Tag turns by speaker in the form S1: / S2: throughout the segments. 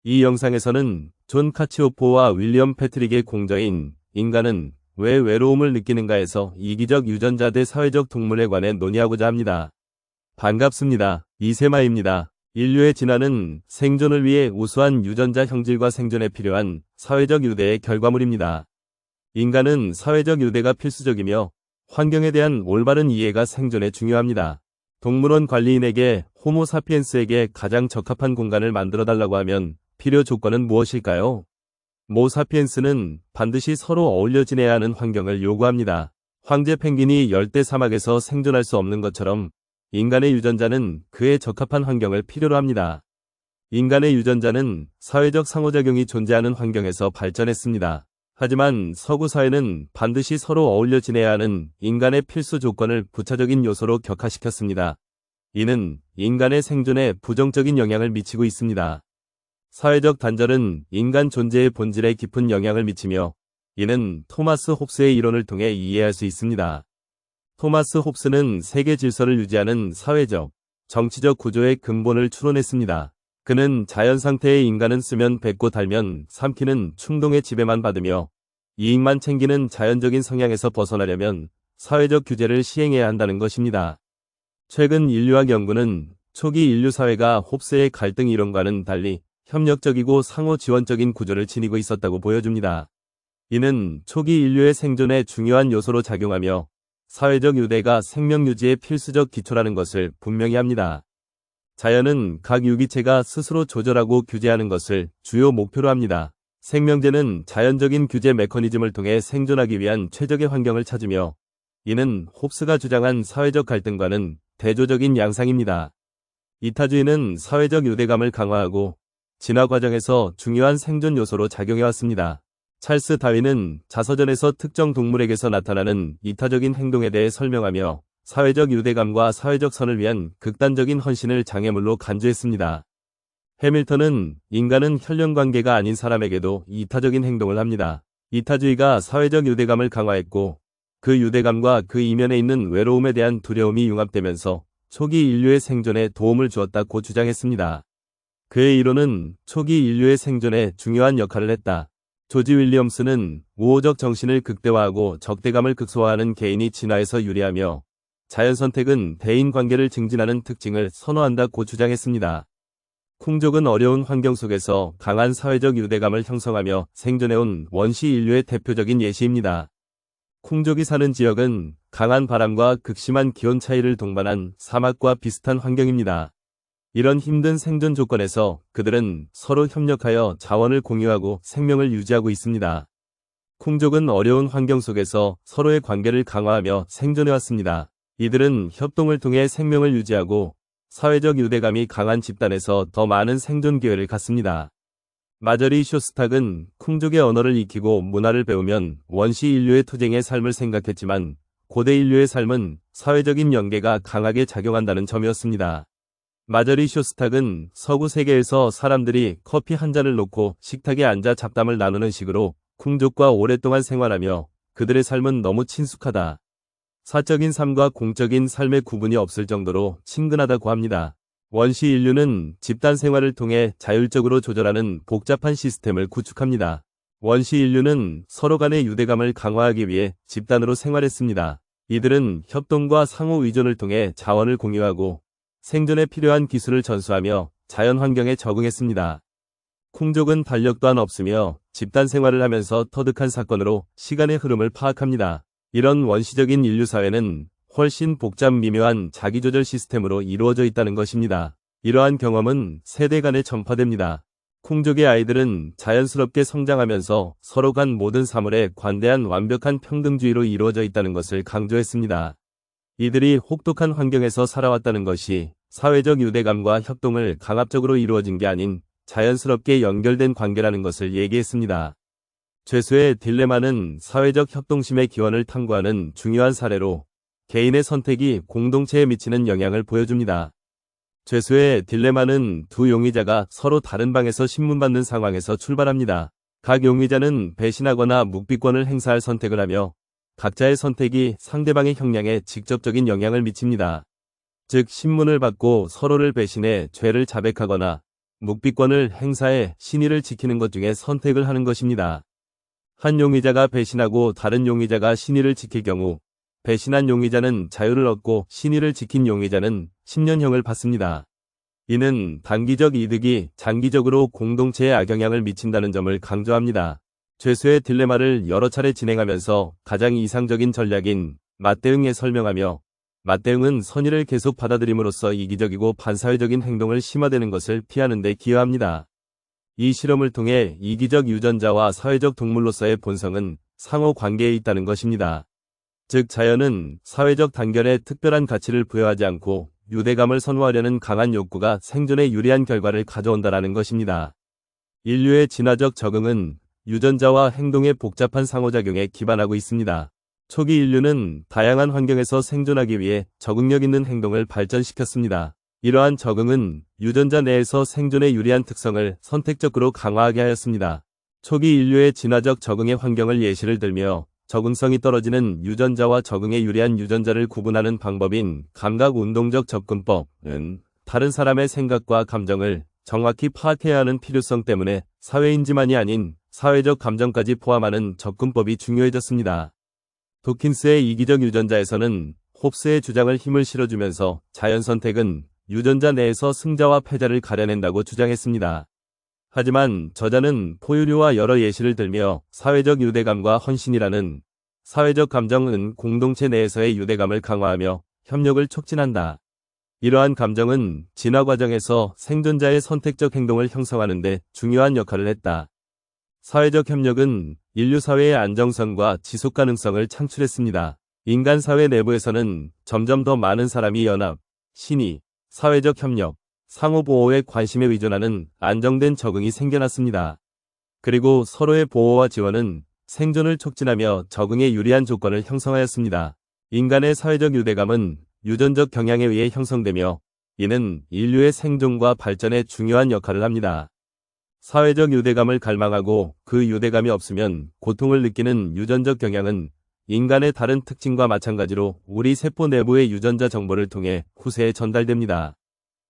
S1: 이 영상에서는 존 카치오포와 윌리엄 패트릭의 공저인 인간은 왜 외로움을 느끼는가에서 이기적 유전자 대 사회적 동물에 관해 논의하고자 합니다. 반갑습니다. 이세마입니다. 인류의 진화는 생존을 위해 우수한 유전자 형질과 생존에 필요한 사회적 유대의 결과물입니다. 인간은 사회적 유대가 필수적이며 환경에 대한 올바른 이해가 생존에 중요합니다. 동물원 관리인에게 호모 사피엔스에게 가장 적합한 공간을 만들어달라고 하면 필요 조건은 무엇일까요? 모 사피엔스는 반드시 서로 어울려 지내야 하는 환경을 요구합니다. 황제 펭귄이 열대 사막에서 생존할 수 없는 것처럼 인간의 유전자는 그에 적합한 환경을 필요로 합니다. 인간의 유전자는 사회적 상호작용이 존재하는 환경에서 발전했습니다. 하지만 서구 사회는 반드시 서로 어울려 지내야 하는 인간의 필수 조건을 부차적인 요소로 격화시켰습니다. 이는 인간의 생존에 부정적인 영향을 미치고 있습니다. 사회적 단절은 인간 존재의 본질에 깊은 영향을 미치며 이는 토마스 홉스의 이론을 통해 이해할 수 있습니다. 토마스 홉스는 세계 질서를 유지하는 사회적, 정치적 구조의 근본을 추론했습니다. 그는 자연 상태의 인간은 쓰면 뱉고 달면 삼키는 충동의 지배만 받으며 이익만 챙기는 자연적인 성향에서 벗어나려면 사회적 규제를 시행해야 한다는 것입니다. 최근 인류학 연구는 초기 인류 사회가 홉스의 갈등 이론과는 달리 협력적이고 상호 지원적인 구조를 지니고 있었다고 보여줍니다. 이는 초기 인류의 생존에 중요한 요소로 작용하며 사회적 유대가 생명 유지의 필수적 기초라는 것을 분명히 합니다. 자연은 각 유기체가 스스로 조절하고 규제하는 것을 주요 목표로 합니다. 생명체는 자연적인 규제 메커니즘을 통해 생존하기 위한 최적의 환경을 찾으며 이는 홉스가 주장한 사회적 갈등과는 대조적인 양상입니다. 이타주의는 사회적 유대감을 강화하고 진화 과정에서 중요한 생존 요소로 작용해왔습니다. 찰스 다윈은 자서전에서 특정 동물에게서 나타나는 이타적인 행동에 대해 설명하며 사회적 유대감과 사회적 선을 위한 극단적인 헌신을 장애물로 간주했습니다. 해밀턴은 인간은 혈연관계가 아닌 사람에게도 이타적인 행동을 합니다. 이타주의가 사회적 유대감을 강화했고 그 유대감과 그 이면에 있는 외로움에 대한 두려움이 융합되면서 초기 인류의 생존에 도움을 주었다고 주장했습니다. 그의 이론은 초기 인류의 생존에 중요한 역할을 했다. 조지 윌리엄스는 우호적 정신을 극대화하고 적대감을 극소화하는 개인이 진화에서 유리하며 자연 선택은 대인 관계를 증진하는 특징을 선호한다고 주장했습니다. 쿵족은 어려운 환경 속에서 강한 사회적 유대감을 형성하며 생존해온 원시 인류의 대표적인 예시입니다. 쿵족이 사는 지역은 강한 바람과 극심한 기온 차이를 동반한 사막과 비슷한 환경입니다. 이런 힘든 생존 조건에서 그들은 서로 협력하여 자원을 공유하고 생명을 유지하고 있습니다. 쿵족은 어려운 환경 속에서 서로의 관계를 강화하며 생존해왔습니다. 이들은 협동을 통해 생명을 유지하고 사회적 유대감이 강한 집단에서 더 많은 생존 기회를 갖습니다. 마저리 쇼스탁은 쿵족의 언어를 익히고 문화를 배우면 원시 인류의 투쟁의 삶을 생각했지만 고대 인류의 삶은 사회적인 연계가 강하게 작용한다는 점이었습니다. 마저리 쇼스탁은 서구 세계에서 사람들이 커피 한 잔을 놓고 식탁에 앉아 잡담을 나누는 식으로 쿵족과 오랫동안 생활하며 그들의 삶은 너무 친숙하다. 사적인 삶과 공적인 삶의 구분이 없을 정도로 친근하다고 합니다. 원시 인류는 집단 생활을 통해 자율적으로 조절하는 복잡한 시스템을 구축합니다. 원시 인류는 서로 간의 유대감을 강화하기 위해 집단으로 생활했습니다. 이들은 협동과 상호 의존을 통해 자원을 공유하고 생존에 필요한 기술을 전수하며 자연 환경에 적응했습니다. 쿵족은 달력 또한 없으며 집단 생활을 하면서 터득한 사건으로 시간의 흐름을 파악합니다. 이런 원시적인 인류 사회는 훨씬 복잡 미묘한 자기조절 시스템으로 이루어져 있다는 것입니다. 이러한 경험은 세대 간에 전파됩니다. 쿵족의 아이들은 자연스럽게 성장하면서 서로 간 모든 사물에 관대한 완벽한 평등주의로 이루어져 있다는 것을 강조했습니다. 이들이 혹독한 환경에서 살아왔다는 것이 사회적 유대감과 협동을 강압적으로 이루어진 게 아닌 자연스럽게 연결된 관계라는 것을 얘기했습니다. 죄수의 딜레마는 사회적 협동심의 기원을 탐구하는 중요한 사례로 개인의 선택이 공동체에 미치는 영향을 보여줍니다. 죄수의 딜레마는 두 용의자가 서로 다른 방에서 신문받는 상황에서 출발합니다. 각 용의자는 배신하거나 묵비권을 행사할 선택을 하며 각자의 선택이 상대방의 형량에 직접적인 영향을 미칩니다. 즉 신문을 받고 서로를 배신해 죄를 자백하거나 묵비권을 행사해 신의를 지키는 것 중에 선택을 하는 것입니다. 한 용의자가 배신하고 다른 용의자가 신의를 지킬 경우 배신한 용의자는 자유를 얻고 신의를 지킨 용의자는 10년형을 받습니다. 이는 단기적 이득이 장기적으로 공동체에 악영향을 미친다는 점을 강조합니다. 죄수의 딜레마를 여러 차례 진행하면서 가장 이상적인 전략인 맞대응에 설명하며 맞대응은 선의를 계속 받아들임으로써 이기적이고 반사회적인 행동을 심화되는 것을 피하는 데 기여합니다. 이 실험을 통해 이기적 유전자와 사회적 동물로서의 본성은 상호 관계에 있다는 것입니다. 즉 자연은 사회적 단결에 특별한 가치를 부여하지 않고 유대감을 선호하려는 강한 욕구가 생존에 유리한 결과를 가져온다라는 것입니다. 인류의 진화적 적응은 유전자와 행동의 복잡한 상호작용에 기반하고 있습니다. 초기 인류는 다양한 환경에서 생존하기 위해 적응력 있는 행동을 발전시켰습니다. 이러한 적응은 유전자 내에서 생존에 유리한 특성을 선택적으로 강화하게 하였습니다. 초기 인류의 진화적 적응의 환경을 예시를 들며 적응성이 떨어지는 유전자와 적응에 유리한 유전자를 구분하는 방법인 감각운동적 접근법은 다른 사람의 생각과 감정을 정확히 파악해야 하는 필요성 때문에 사회인지만이 아닌 사회적 감정까지 포함하는 접근법이 중요해졌습니다. 도킨스의 이기적 유전자에서는 홉스의 주장을 힘을 실어주면서 자연선택은 유전자 내에서 승자와 패자를 가려낸다고 주장했습니다. 하지만 저자는 포유류와 여러 예시를 들며 사회적 유대감과 헌신이라는 사회적 감정은 공동체 내에서의 유대감을 강화하며 협력을 촉진한다. 이러한 감정은 진화 과정에서 생존자의 선택적 행동을 형성하는 데 중요한 역할을 했다. 사회적 협력은 인류 사회의 안정성과 지속 가능성을 창출했습니다. 인간 사회 내부에서는 점점 더 많은 사람이 연합, 신의, 사회적 협력, 상호보호에 관심에 의존하는 안정된 적응이 생겨났습니다. 그리고 서로의 보호와 지원은 생존을 촉진하며 적응에 유리한 조건을 형성하였습니다. 인간의 사회적 유대감은 유전적 경향에 의해 형성되며 이는 인류의 생존과 발전에 중요한 역할을 합니다. 사회적 유대감을 갈망하고 그 유대감이 없으면 고통을 느끼는 유전적 경향은 인간의 다른 특징과 마찬가지로 우리 세포 내부의 유전자 정보를 통해 후세에 전달됩니다.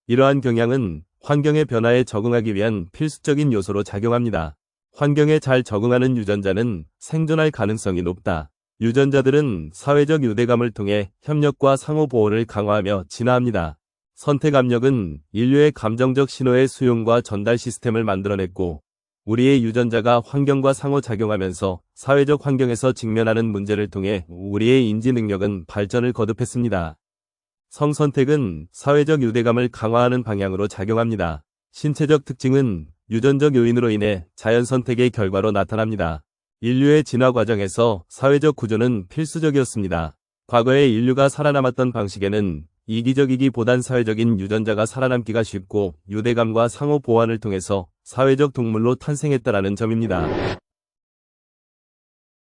S1: 이러한 경향은 환경의 변화에 적응하기 위한 필수적인 요소로 작용합니다. 환경에 잘 적응하는 유전자는 생존할 가능성이 높다. 유전자들은 사회적 유대감을 통해 협력과 상호보호를 강화하며 진화합니다. 선택 압력은 인류의 감정적 신호의 수용과 전달 시스템을 만들어냈고 우리의 유전자가 환경과 상호작용하면서 사회적 환경에서 직면하는 문제를 통해 우리의 인지 능력은 발전을 거듭했습니다. 성선택은 사회적 유대감을 강화하는 방향으로 작용합니다. 신체적 특징은 유전적 요인으로 인해 자연선택의 결과로 나타납니다. 인류의 진화 과정에서 사회적 구조는 필수적이었습니다. 과거에 인류가 살아남았던 방식에는 이기적이기보단 사회적인 유전자가 살아남기가 쉽고 유대감과 상호 보완을 통해서 사회적 동물로 탄생했다라는 점입니다.